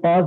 5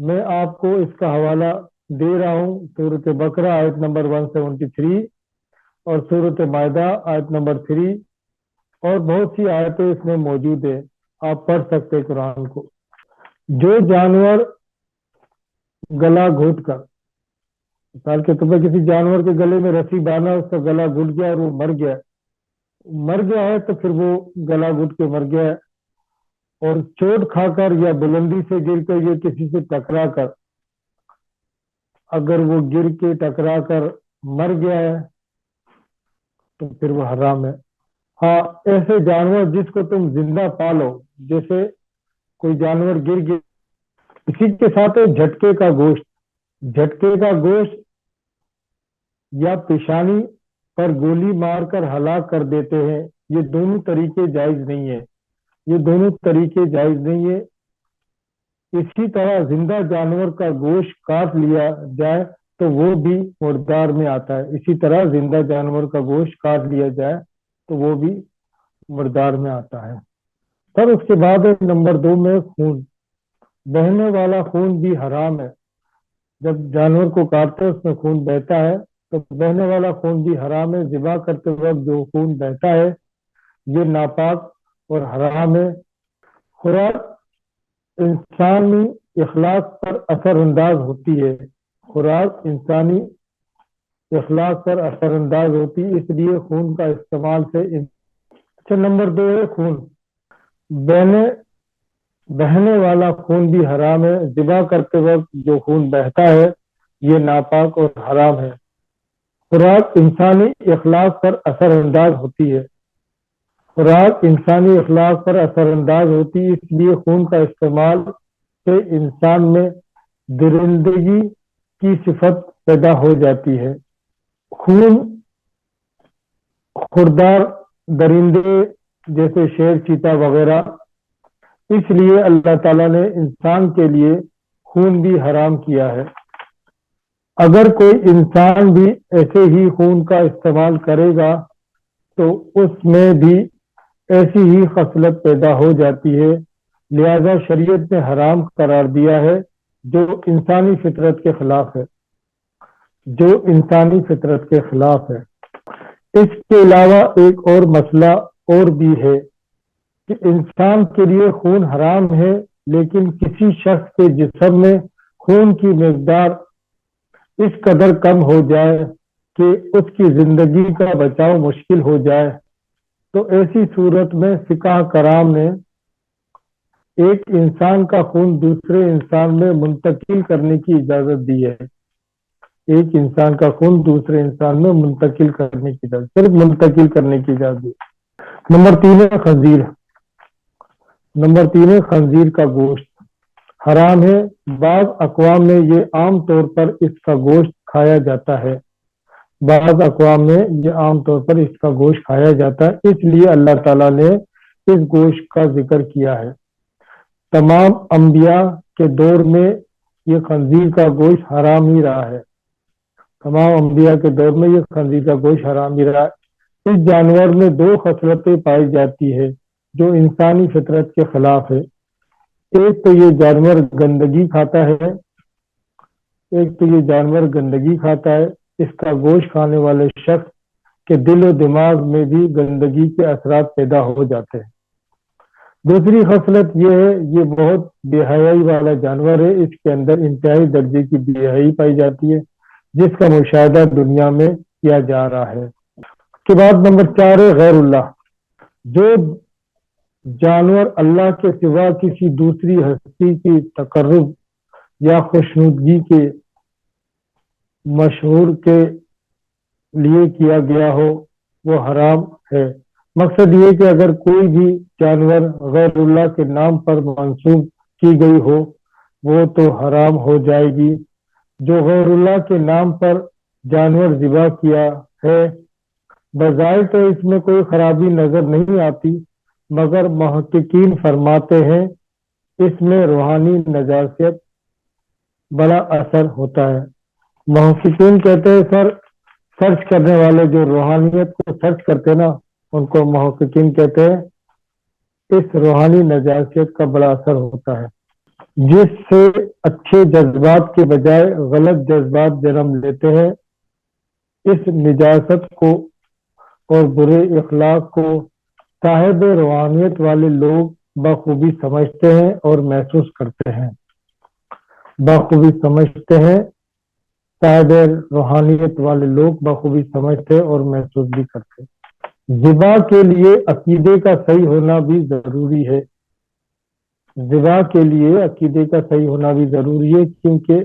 میں آپ کو اس کا حوالہ دے رہا ہوں سورۃ بقرہ آیت نمبر 173 اور سورۃ مائدہ آیت نمبر 3 اور بہت سی آیتیں اس میں موجود ہیں، آپ پڑھ سکتے ہیں قرآن کو۔ جو جانور گلا گھوٹ کر، مثال کے طور پر کسی جانور کے گلے میں رسی باندھا، اس کا گلا گھٹ گیا اور وہ مر گیا ہے تو پھر وہ گلا گھٹ کے مر گیا ہے، اور چوٹ کھا کر یا بلندی سے گر کر یا کسی سے ٹکرا کر اگر وہ گر کے ٹکرا کر مر گیا ہے تو پھر وہ حرام ہے۔ ہاں، ایسے جانور جس کو تم زندہ پالو، جیسے کوئی جانور گر گیا، اسی کے ساتھ ہے جھٹکے کا گوشت یا پیشانی پر گولی مار کر ہلاک کر دیتے ہیں، یہ دونوں طریقے جائز نہیں ہے۔ اسی طرح زندہ جانور کا گوشت کاٹ لیا جائے تو وہ بھی مردار میں آتا ہے۔ پھر اس کے بعد نمبر 2 میں خون، بہنے والا خون بھی حرام ہے۔ جب جانور کو کاٹتے اس میں خون بہتا ہے تو بہنے والا خون بھی حرام ہے۔ ذبح کرتے وقت جو خون بہتا ہے یہ ناپاک اور حرام ہے۔ خوراک انسانی اخلاق پر اثر انداز ہوتی ہے، اس لیے خون کا استعمال سے اچھا۔ نمبر 2 ہے خون، بہنے والا خون بھی حرام ہے۔ ذبح کرتے وقت جو خون بہتا ہے یہ ناپاک اور حرام ہے۔ خوراک انسانی اخلاق پر اثر انداز ہوتی ہے، اس لیے خون کا استعمال سے انسان میں درندگی کی صفت پیدا ہو جاتی ہے۔ خون خوردار درندے جیسے شیر، چیتا وغیرہ، اس لیے اللہ تعالیٰ نے انسان کے لیے خون بھی حرام کیا ہے۔ اگر کوئی انسان بھی ایسے ہی خون کا استعمال کرے گا تو اس میں بھی ایسی ہی خصلت پیدا ہو جاتی ہے، لہذا شریعت نے حرام قرار دیا ہے، جو انسانی فطرت کے خلاف ہے۔ اس کے علاوہ ایک اور مسئلہ اور بھی ہے کہ انسان کے لیے خون حرام ہے، لیکن کسی شخص کے جسم میں خون کی مقدار اس قدر کم ہو جائے کہ اس کی زندگی کا بچاؤ مشکل ہو جائے تو ایسی صورت میں فقہ کرام نے ایک انسان کا خون دوسرے انسان میں منتقل کرنے کی اجازت دی ہے۔ صرف منتقل کرنے کی اجازت دی۔ نمبر 3 ہے خنزیر کا گوشت، حرام ہے۔ بعض اقوام میں یہ عام طور پر اس کا گوشت کھایا جاتا ہے، اس لیے اللہ تعالیٰ نے اس گوشت کا ذکر کیا ہے۔ تمام انبیاء کے دور میں یہ خنزیر کا گوشت حرام ہی رہا ہے، اس جانور میں 2 خصلتیں پائی جاتی ہے جو انسانی فطرت کے خلاف ہے۔ ایک تو یہ جانور گندگی کھاتا ہے، اس کا گوشت کھانے والے شخص کے دل و دماغ میں بھی گندگی کے اثرات پیدا ہو جاتے ہیں۔ دوسری خصلت یہ ہے، یہ بہت بے حیائی والا جانور ہے، اس کے اندر انتہائی درجے کی بے حیائی پائی جاتی ہے جس کا مشاہدہ دنیا میں کیا جا رہا ہے۔ اس کے بعد نمبر 4 ہے غیر اللہ، جو جانور اللہ کے سوا کسی دوسری ہستی کی تقرب یا خوشنودگی کے مشہور کے لیے کیا گیا ہو وہ حرام ہے۔ مقصد یہ کہ اگر کوئی بھی جانور غیر اللہ کے نام پر منسوب کی گئی ہو وہ تو حرام ہو جائے گی۔ جو غیر اللہ کے نام پر جانور ذبح کیا ہے بظاہر تو اس میں کوئی خرابی نظر نہیں آتی، مگر محققین فرماتے ہیں اس میں روحانی نجاست بڑا اثر ہوتا ہے۔ محققین کہتے ہیں سرچ کرنے والے جو روحانیت کو سرچ کرتے نا ان کو محققین کہتے ہیں اس روحانی نجاست کا بڑا اثر ہوتا ہے۔ جس سے اچھے جذبات کے بجائے غلط جذبات جنم لیتے ہیں. اس نجاست کو اور برے اخلاق کو صاحب روحانیت والے لوگ بخوبی سمجھتے ہیں اور محسوس کرتے ہیں. بخوبی سمجھتے ہیں، صاحب روحانیت والے لوگ بخوبی سمجھتے اور محسوس بھی کرتے. ذبح کے لیے عقیدے کا صحیح ہونا بھی ضروری ہے. ذبح کے لیے عقیدے کا صحیح ہونا بھی ضروری ہے، کیونکہ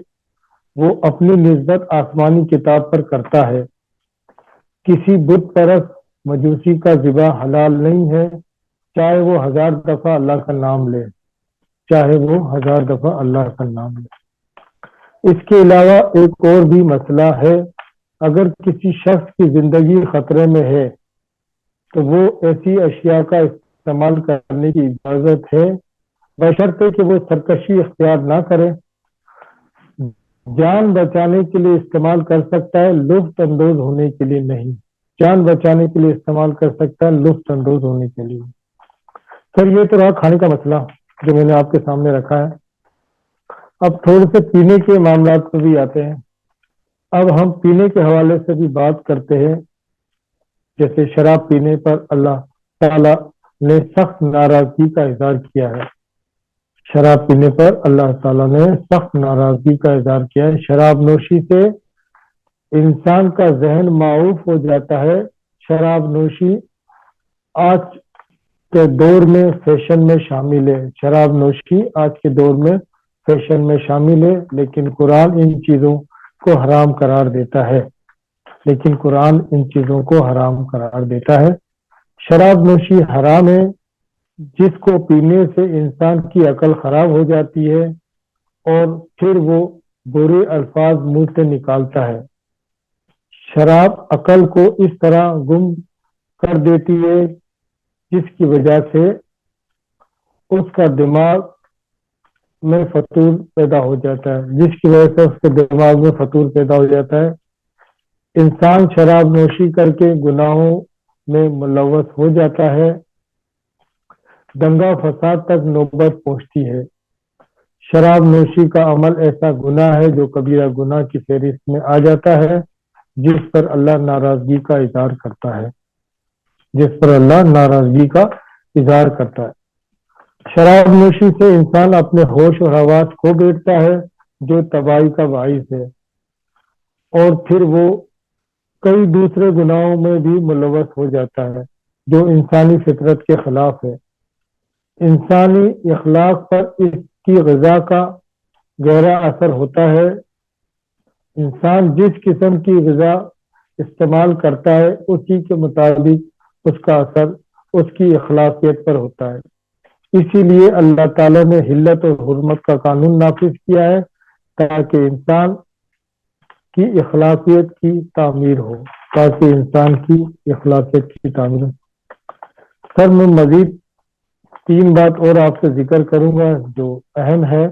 وہ اپنی نسبت آسمانی کتاب پر کرتا ہے. کسی بت پرست مجوسی کا ذبح حلال نہیں ہے، چاہے وہ 1000 دفعہ اللہ کا نام لے. چاہے وہ 1000 دفعہ اللہ کا نام لے. اس کے علاوہ ایک اور بھی مسئلہ ہے. اگر کسی شخص کی زندگی خطرے میں ہے تو وہ ایسی اشیاء کا استعمال کرنے کی اجازت ہے، بشرطے کہ وہ سرکشی اختیار نہ کرے. جان بچانے کے لیے استعمال کر سکتا ہے، لطف اندوز ہونے کے لیے نہیں. جان بچانے کے لیے استعمال کر سکتا ہے، لطف اندوز ہونے کے لیے. سر یہ تو رہا کھانے کا مسئلہ جو میں نے آپ کے سامنے رکھا ہے. اب تھوڑے سے پینے کے معاملات پہ بھی آتے ہیں. اب ہم پینے کے حوالے سے بھی بات کرتے ہیں. جیسے شراب پینے پر اللہ تعالی نے سخت ناراضگی کا اظہار کیا ہے. شراب پینے پر اللہ تعالیٰ نے سخت ناراضگی کا اظہار کیا ہے. شراب نوشی سے انسان کا ذہن معوف ہو جاتا ہے. شراب نوشی آج کے دور میں فیشن میں شامل ہے. شراب نوشی آج کے دور میں فیشن میں شامل ہے، لیکن قرآن ان چیزوں کو حرام قرار دیتا ہے. لیکن قرآن ان چیزوں کو حرام قرار دیتا ہے. شراب نوشی حرام ہے. جس کو پینے سے انسان کی عقل خراب ہو جاتی ہے اور پھر وہ برے الفاظ منہ سے نکالتا ہے. شراب عقل کو اس طرح گم کر دیتی ہے جس کی وجہ سے اس کا دماغ میں فطور پیدا ہو جاتا ہے. جس کی وجہ سے اس کے دماغ میں فطور پیدا ہو جاتا ہے. انسان شراب نوشی کر کے گناہوں میں ملوث ہو جاتا ہے. دنگا فساد تک نوبت پہنچتی ہے. شراب نوشی کا عمل ایسا گناہ ہے جو کبیرہ گناہ کی فہرست میں آ جاتا ہے، جس پر اللہ ناراضگی کا اظہار کرتا ہے. جس پر اللہ ناراضگی کا اظہار کرتا ہے. شراب نوشی سے انسان اپنے ہوش اور حواس کھو بیٹھتا ہے، جو تباہی کا باعث ہے، اور پھر وہ کئی دوسرے گناہوں میں بھی ملوث ہو جاتا ہے جو انسانی فطرت کے خلاف ہے. انسانی اخلاق پر اس کی غذا کا گہرا اثر ہوتا ہے. انسان جس قسم کی غذا استعمال کرتا ہے اسی کے مطابق اس کا اثر اس کی اخلاقیت پر ہوتا ہے. اسی لیے اللہ تعالیٰ نے حلت اور حرمت کا قانون نافذ کیا ہے تاکہ انسان کی اخلاقیت کی تعمیر ہو. تاکہ انسان کی اخلاقیت کی تعمیر ہو. سر میں مزید 3 بات اور آپ سے ذکر کروں گا جو اہم ہے،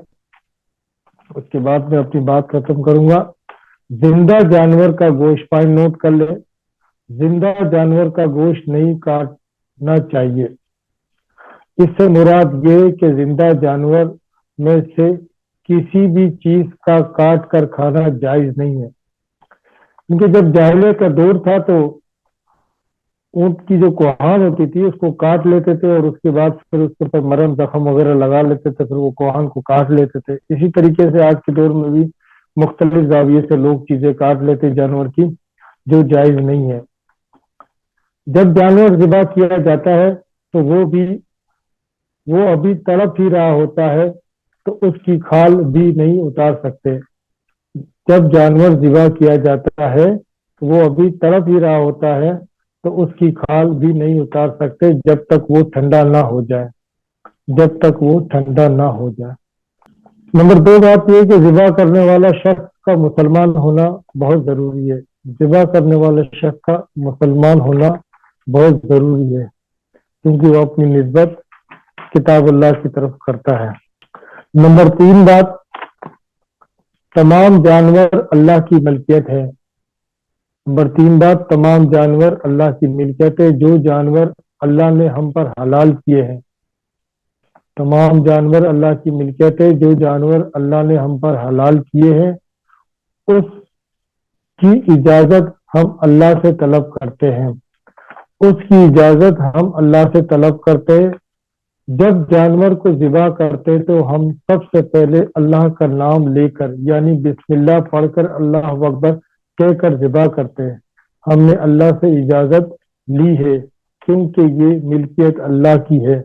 اس کے بعد میں اپنی بات ختم کروں گا. زندہ جانور کا گوشت، پوائنٹ نوٹ کر لیں، زندہ جانور کا گوشت نہیں کاٹنا چاہیے. اس سے مراد یہ کہ زندہ جانور میں سے کسی بھی چیز کا کاٹ کر کھانا جائز نہیں ہے. کیونکہ جب جاہلیت کا دور تھا تو اونٹ کی جو کوہان ہوتی تھی اس کو کاٹ لیتے تھے اور اس کے بعد پھر اس کے اوپر مرہم زخم وغیرہ لگا لیتے تھے، پھر وہ کوہان کو کاٹ لیتے تھے. اسی طریقے سے آج کے دور میں بھی مختلف زاویے سے لوگ چیزیں کاٹ لیتے جانور کی، جو جائز نہیں ہے. جب جانور ذبح کیا جاتا ہے تو وہ ابھی تڑپ ہی رہا ہوتا ہے تو اس کی کھال بھی نہیں اتار سکتے. جب جانور ذبح کیا جاتا ہے تو وہ ابھی تڑپ ہی رہا ہوتا ہے تو اس کی کھال بھی نہیں اتار سکتے جب تک وہ ٹھنڈا نہ ہو جائے. جب تک وہ ٹھنڈا نہ ہو جائے. نمبر 2 بات یہ کہ ذبح کرنے والا شخص کا مسلمان ہونا بہت ضروری ہے. ذبح کرنے والے شخص کا مسلمان ہونا بہت ضروری ہے، کیونکہ وہ اپنی نسبت کتاب اللہ کی طرف کرتا ہے. نمبر 3 بات، تمام جانور اللہ کی ملکیت ہے. نمبر 3 بات، تمام جانور اللہ کی ملکیت ہے. جو جانور اللہ نے ہم پر حلال کیے ہیں تمام جانور اللہ کی ملکیت ہے. جو جانور اللہ نے ہم پر حلال کیے ہیں اس کی اجازت ہم اللہ سے طلب کرتے ہیں. اس کی اجازت ہم اللہ سے طلب کرتے ہیں. جب جانور کو ذبح کرتے تو ہم سب سے پہلے اللہ کا نام لے کر یعنی بسم اللہ پڑھ کر اللہ اکبر کہہ کر ذبح کرتے ہیں. ہم نے اللہ سے اجازت لی ہے کیونکہ یہ ملکیت اللہ کی ہے.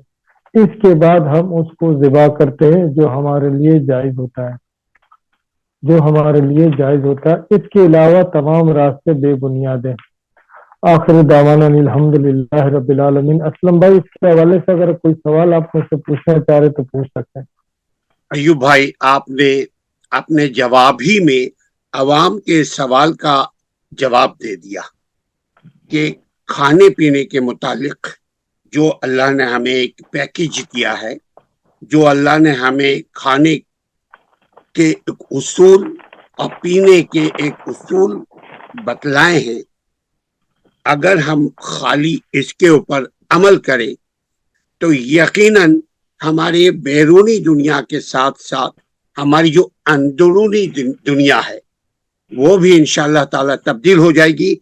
اس کے بعد ہم اس کو ذبح کرتے ہیں جو ہمارے لیے جائز ہوتا ہے. اس کے علاوہ تمام راستے بے بنیاد ہیں. آخر دعوانا الحمدللہ رب العالمین. اسلم بھائی اس کے حوالے سے اگر کوئی سوال آپ مجھ سے پوچھنا چاہ رہے تو پوچھ سکتے ہیں. ایوب بھائی آپ نے اپنے جواب ہی میں عوام کے سوال کا جواب دے دیا کہ کھانے پینے کے متعلق جو اللہ نے ہمیں ایک پیکیج دیا ہے, جو اللہ نے ہمیں کھانے کے ایک اصول اور پینے کے ایک اصول بتلائے ہیں, اگر ہم خالی اس کے اوپر عمل کریں تو یقیناً ہمارے بیرونی دنیا کے ساتھ ساتھ ہماری جو اندرونی دنیا ہے وہ بھی انشاءاللہ تعالی تبدیل ہو جائے گی.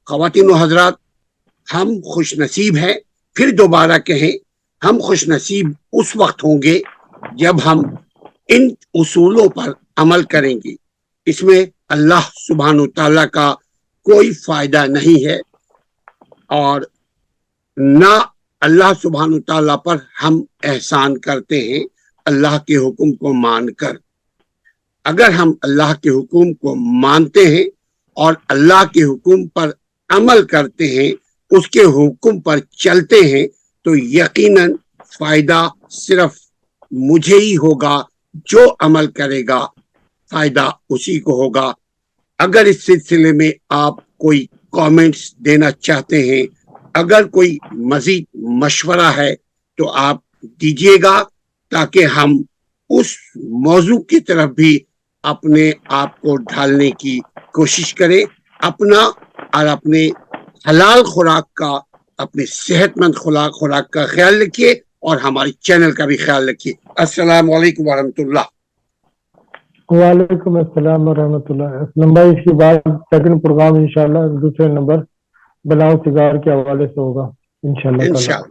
خواتین و حضرات, ہم خوش نصیب ہیں, پھر دوبارہ کہیں ہم خوش نصیب اس وقت ہوں گے جب ہم ان اصولوں پر عمل کریں گے. اس میں اللہ سبحانہ تعالیٰ کا کوئی فائدہ نہیں ہے اور نہ اللہ سبحانہ تعالیٰ پر ہم احسان کرتے ہیں اللہ کے حکم کو مان کر. اگر ہم اللہ کے حکم کو مانتے ہیں اور اللہ کے حکم پر عمل کرتے ہیں, اس کے حکم پر چلتے ہیں, تو یقیناً فائدہ صرف مجھے ہی ہوگا. جو عمل کرے گا فائدہ اسی کو ہوگا. اگر اس سلسلے میں آپ کوئی کامنٹس دینا چاہتے ہیں, اگر کوئی مزید مشورہ ہے تو آپ دیجیے گا تاکہ ہم اس موضوع کی طرف بھی اپنے آپ کو ڈھالنے کی کوشش کریں. اپنا اور اپنے حلال خوراک کا, اپنے صحت مند خوراک کا خیال رکھیے اور ہمارے چینل کا بھی خیال رکھیے. السلام علیکم ورحمۃ اللہ. وعلیکم السلام ورحمۃ اللہ. اسلم بھائی اس کے بعد سیکنڈ پروگرام انشاءاللہ دوسرے نمبر بلاؤ سگار کے حوالے سے ہوگا انشاءاللہ.